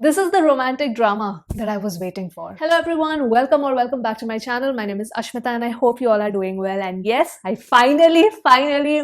This is the romantic drama that I was waiting for. Hello everyone, welcome back to my channel. My name is Ashmita and I hope you all are doing well. And yes, I finally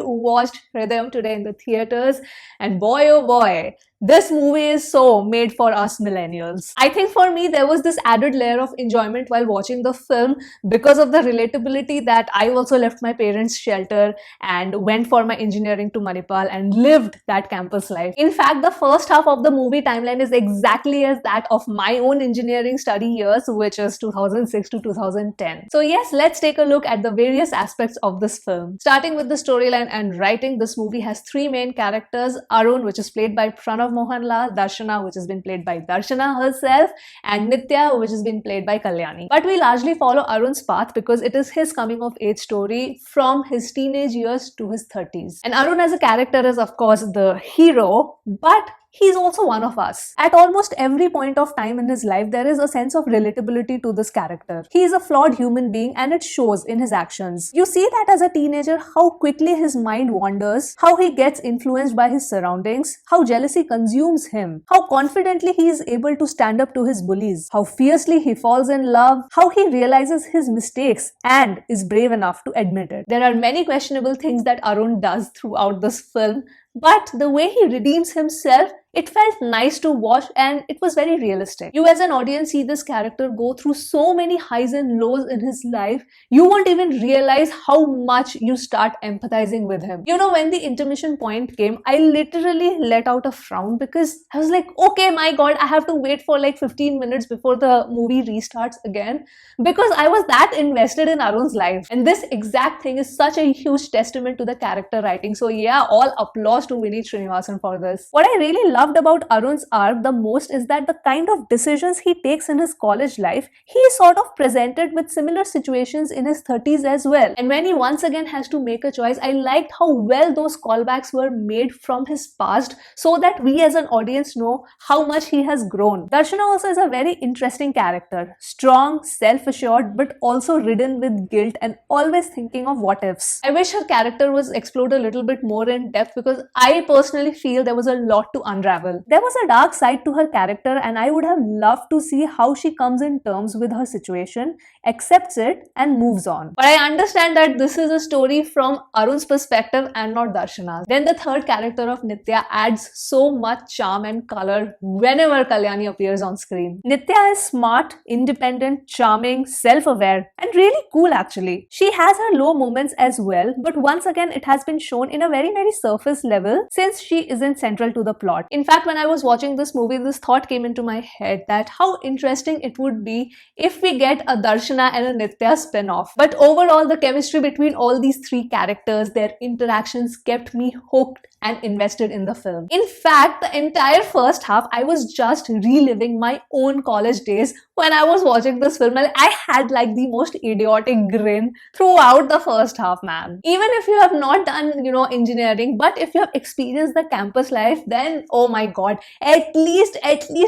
watched Hridayam today in the theaters, and boy oh boy, this movie is so made for us millennials. I think for me there was this added layer of enjoyment while watching the film because of the relatability that I also left my parents' shelter and went for my engineering to Manipal and lived that campus life. In fact, the first half of the movie timeline is exactly as that of my own engineering study years, which is 2006 to 2010. So yes, let's take a look at the various aspects of this film. Starting with the storyline and writing, this movie has three main characters: Arun, which is played by Pranav Mohanlal; Darshana, which has been played by Darshana herself; and Nithya, which has been played by Kalyani. But we largely follow Arun's path because it is his coming of age story from his teenage years to his 30s. And Arun as a character is of course the hero, but he's also one of us. At almost every point of time in his life, there is a sense of relatability to this character. He is a flawed human being and it shows in his actions. You see that as a teenager, how quickly his mind wanders, how he gets influenced by his surroundings, how jealousy consumes him, how confidently he is able to stand up to his bullies, how fiercely he falls in love, how he realizes his mistakes and is brave enough to admit it. There are many questionable things that Arun does throughout this film, but the way he redeems himself, it felt nice to watch and it was very realistic. You as an audience see this character go through so many highs and lows in his life, you won't even realize how much you start empathizing with him. You know, when the intermission point came, I literally let out a frown because I was like, okay, my god, I have to wait for like 15 minutes before the movie restarts again, because I was that invested in Arun's life. And this exact thing is such a huge testament to the character writing. So yeah, all applause to Vineeth Sreenivasan for this. What I really loved about Arun's arc the most is that the kind of decisions he takes in his college life, he is sort of presented with similar situations in his 30s as well. And when he once again has to make a choice, I liked how well those callbacks were made from his past so that we as an audience know how much he has grown. Darshana also is a very interesting character. Strong, self-assured, but also ridden with guilt and always thinking of what ifs. I wish her character was explored a little bit more in depth because I personally feel there was a lot to unravel. There was a dark side to her character and I would have loved to see how she comes in terms with her situation, accepts it and moves on. But I understand that this is a story from Arun's perspective and not Darshana's. Then the third character of Nithya adds so much charm and color whenever Kalyani appears on screen. Nithya is smart, independent, charming, self-aware and really cool actually. She has her low moments as well, but once again it has been shown in a very surface level since she isn't central to the plot. In fact, when I was watching this movie, this thought came into my head that how interesting it would be if we get a Darshana and a Nithya spin-off. But overall, the chemistry between all these three characters, their interactions kept me hooked and invested in the film. In fact, the entire first half, I was just reliving my own college days when I was watching this film, and I had like the most idiotic grin throughout the first half, man. Even if you have not done, engineering, but if you have experienced the campus life, then oh my god, at least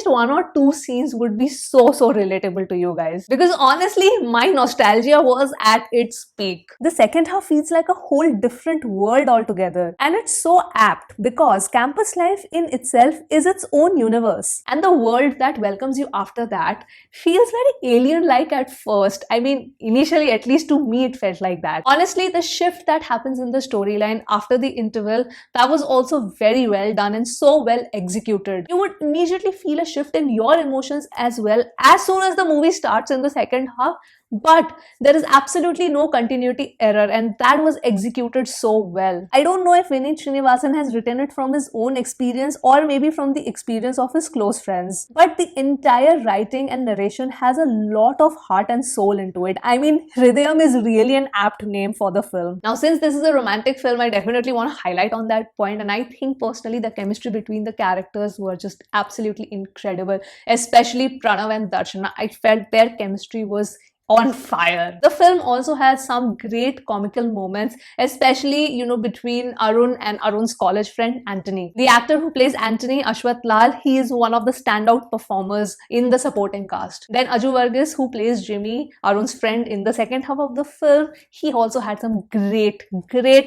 one or two scenes would be so relatable to you guys. Because honestly, my nostalgia was at its peak. The second half feels like a whole different world altogether, and it's so apt because campus life in itself is its own universe, and the world that welcomes you after that feels very alien-like at first. I mean, initially, at least to me, it felt like that. Honestly, the shift that happens in the storyline after the interval, that was also very well done and so well executed. You would immediately feel a shift in your emotions as well as soon as the movie starts in the second half. But there is absolutely no continuity error and that was executed so well. I don't know if Vineeth Sreenivasan has written it from his own experience or maybe from the experience of his close friends. But the entire writing and narration has a lot of heart and soul into it. I mean, Hridayam is really an apt name for the film. Now, since this is a romantic film, I definitely want to highlight on that point, and I think personally the chemistry between the characters were just absolutely incredible, especially Pranav and Darshana. I felt their chemistry was on fire. The film also has some great comical moments, especially, between Arun and Arun's college friend Anthony. The actor who plays Anthony, Ashwat Lal, he is one of the standout performers in the supporting cast. Then Aju Varghese, who plays Jimmy, Arun's friend in the second half of the film, he also had some great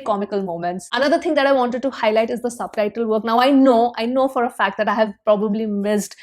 comical moments. Another thing that I wanted to highlight is the subtitle work. Now I know for a fact that I have probably missed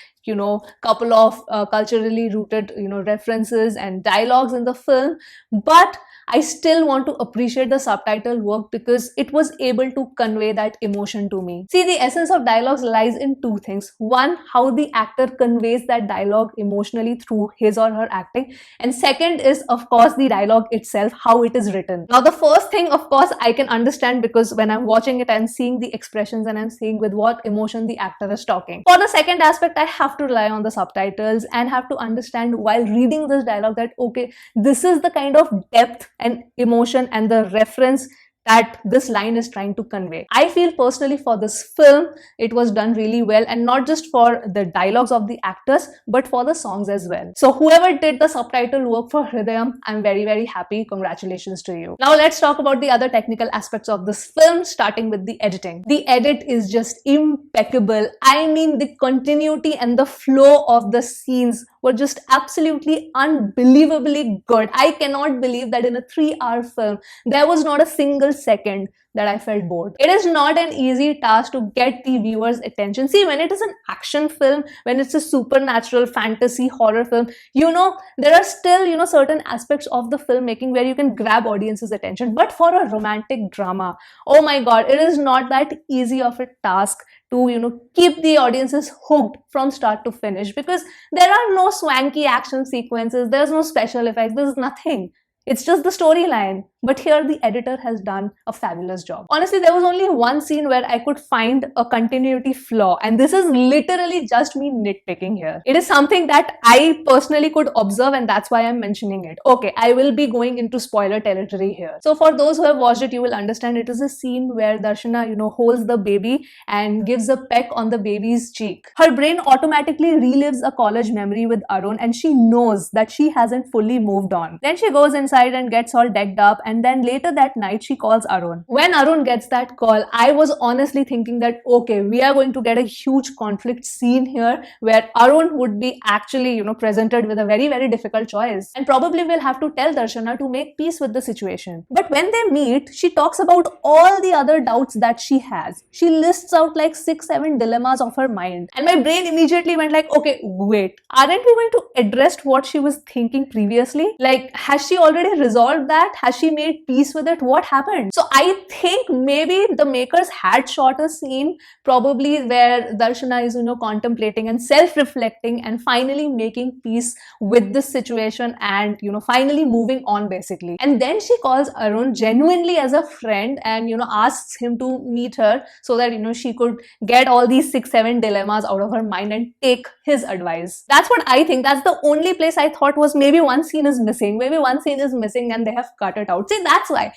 couple of culturally rooted, references and dialogues in the film, but I still want to appreciate the subtitle work because it was able to convey that emotion to me. See, the essence of dialogues lies in two things. One, how the actor conveys that dialogue emotionally through his or her acting. And second is, of course, the dialogue itself, how it is written. Now, the first thing, of course, I can understand because when I'm watching it, I'm seeing the expressions and I'm seeing with what emotion the actor is talking. For the second aspect, I have to rely on the subtitles and have to understand while reading this dialogue that, okay, this is the kind of depth and emotion and the reference that this line is trying to convey. I feel personally for this film, it was done really well, and not just for the dialogues of the actors, but for the songs as well. So whoever did the subtitle work for Hridayam, I'm very, very happy. Congratulations to you. Now let's talk about the other technical aspects of this film, starting with the editing. The edit is just impeccable. I mean, the continuity and the flow of the scenes were just absolutely unbelievably good. I cannot believe that in a 3-hour film, there was not a single second that I felt bored. It is not an easy task to get the viewer's attention. See, when it is an action film, when it's a supernatural fantasy horror film, there are still, certain aspects of the filmmaking where you can grab audience's attention. But for a romantic drama, oh my god, it is not that easy of a task to keep the audiences hooked from start to finish, because there are no swanky action sequences, there's no special effects, there's nothing. It's just the storyline. But here the editor has done a fabulous job. Honestly, there was only one scene where I could find a continuity flaw, and this is literally just me nitpicking here. It is something that I personally could observe, and that's why I'm mentioning it. Okay, I will be going into spoiler territory here. So for those who have watched it, you will understand it is a scene where Darshana, holds the baby and gives a peck on the baby's cheek. Her brain automatically relives a college memory with Arun, and she knows that she hasn't fully moved on. Then she goes inside and gets all decked up, and then later that night she calls Arun. When Arun gets that call, I was honestly thinking that, okay, we are going to get a huge conflict scene here where Arun would be actually, presented with a very, very difficult choice, and probably will have to tell Darshana to make peace with the situation. But when they meet, she talks about all the other doubts that she has. She lists out like 6-7 dilemmas of her mind, and my brain immediately went like, okay, wait, aren't we going to address what she was thinking previously? Like, has she already resolved that? Has she made peace with it? What happened? So I think maybe the makers had shot a scene probably where Darshana is, contemplating and self-reflecting and finally making peace with this situation and, finally moving on basically. And then she calls Arun genuinely as a friend and, asks him to meet her so that, she could get all these 6-7 dilemmas out of her mind and take his advice. That's what I think. That's the only place I thought was maybe one scene is missing. Maybe one scene is missing and they have cut it out. See, that's why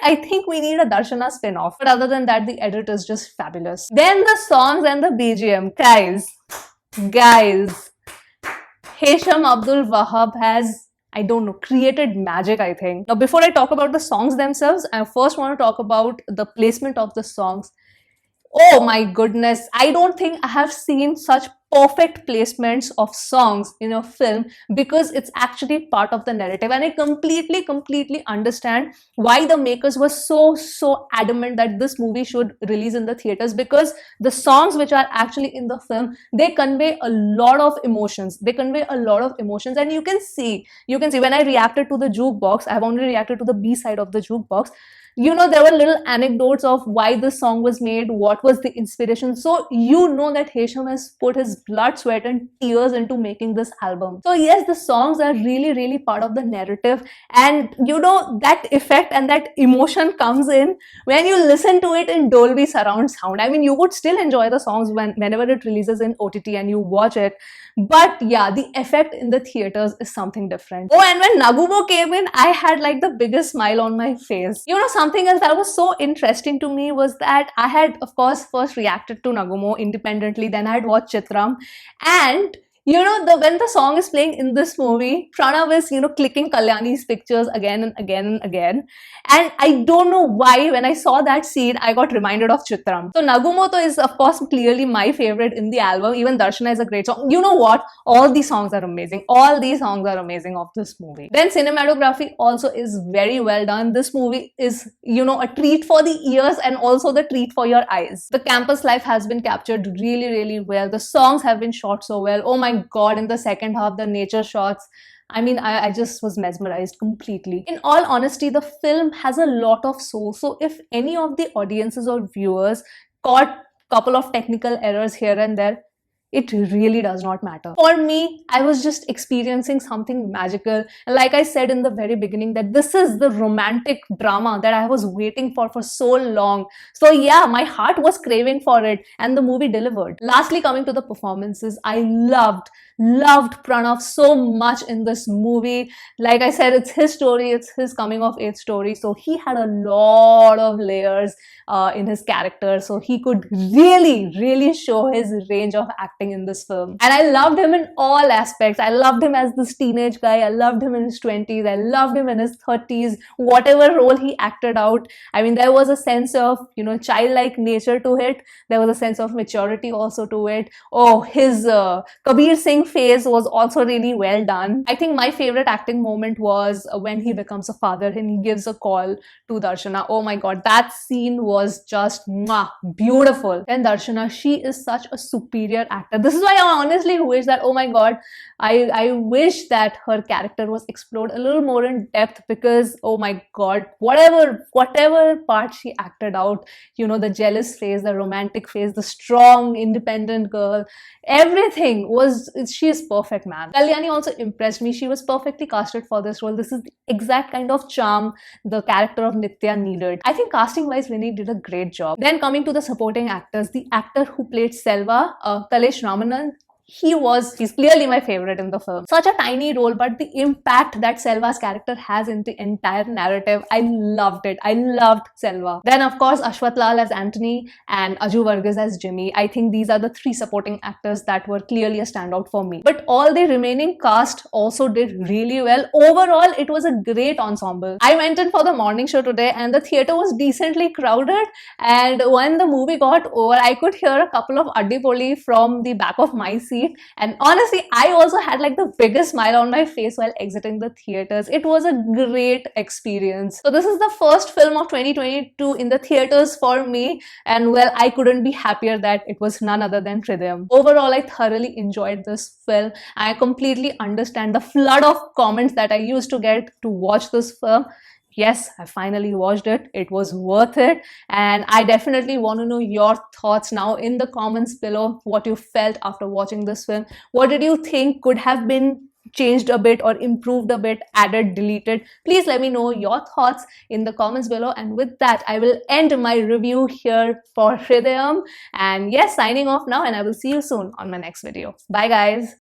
I think we need a Darshana spin-off. But other than that, the edit is just fabulous. Then the songs and the BGM. Guys, Hesham Abdul Wahab has, I don't know, created magic, I think. Now, before I talk about the songs themselves, I first want to talk about the placement of the songs. Oh my goodness, I don't think I have seen such perfect placements of songs in a film, because it's actually part of the narrative, and I completely understand why the makers were so adamant that this movie should release in the theaters, because the songs which are actually in the film, they convey a lot of emotions. And you can see when I reacted to the jukebox, I have only reacted to the B side of the jukebox. There were little anecdotes of why this song was made, what was the inspiration. So that Hesham has put his blood, sweat and tears into making this album. So yes, the songs are really part of the narrative, and that effect and that emotion comes in when you listen to it in Dolby surround sound. I mean, you would still enjoy the songs whenever it releases in OTT and you watch it, but yeah, the effect in the theaters is something different. Oh, and when Nagumo came in, I had like the biggest smile on my face. Something else that was so interesting to me was that I had, of course, first reacted to Nagumo independently, then I had watched Chitram, and You know, when the song is playing in this movie, Pranav is, clicking Kalyani's pictures again and again and again. And I don't know why, when I saw that scene, I got reminded of Chitram. So Nagumoto is, of course, clearly my favorite in the album. Even Darshana is a great song. You know what? All these songs are amazing. All these songs are amazing of this movie. Then cinematography also is very well done. This movie is, a treat for the ears and also the treat for your eyes. The campus life has been captured really, really well. The songs have been shot so well. Oh my god, in the second half, the nature shots, I mean, I just was mesmerized completely. In all honesty, the film has a lot of soul. So if any of the audiences or viewers caught a couple of technical errors here and there, it really does not matter. For me, I was just experiencing something magical. And like I said in the very beginning, that this is the romantic drama that I was waiting for so long. So yeah, my heart was craving for it and the movie delivered. Lastly, coming to the performances, I loved Pranav so much in this movie. Like I said, it's his story, it's his coming of age story. So he had a lot of layers in his character. So he could really show his range of acting in this film. And I loved him in all aspects. I loved him as this teenage guy. I loved him in his 20s. I loved him in his 30s. Whatever role he acted out, I mean, there was a sense of, childlike nature to it. There was a sense of maturity also to it. Oh, his Kabir Singh phase was also really well done. I think my favorite acting moment was when he becomes a father and he gives a call to Darshana. Oh my god, that scene was just beautiful. And Darshana, she is such a superior actor. This is why I honestly wish that, oh my god, I wish that her character was explored a little more in depth, because oh my god, whatever part she acted out, the jealous phase, the romantic phase, the strong independent girl, everything was, she is perfect, man. Kalyani also impressed me. She was perfectly casted for this role. This is the exact kind of charm the character of Nithya needed. I think casting wise, Vineeth did a great job. Then coming to the supporting actors, the actor who played Selva, Kalesh Ramanan, he's clearly my favorite in the film. Such a tiny role, but the impact that Selva's character has in the entire narrative, I loved it. I loved Selva. Then of course Ashwath Lal as Anthony and Aju Varghese as Jimmy. I think these are the three supporting actors that were clearly a standout for me. But all the remaining cast also did really well. Overall, it was a great ensemble. I went in for the morning show today and the theatre was decently crowded, and when the movie got over, I could hear a couple of adipoli from the back of my seat. And honestly, I also had like the biggest smile on my face while exiting the theaters. It was a great experience. So this is the first film of 2022 in the theaters for me, and well, I couldn't be happier that it was none other than Hridayam. Overall, I thoroughly enjoyed this film. I completely understand the flood of comments that I used to get to watch this film. Yes, I finally watched it. It was worth it. And I definitely want to know your thoughts now in the comments below, what you felt after watching this film. What did you think could have been changed a bit or improved a bit, added, deleted? Please let me know your thoughts in the comments below. And with that, I will end my review here for Hridayam. And yes, signing off now, and I will see you soon on my next video. Bye guys.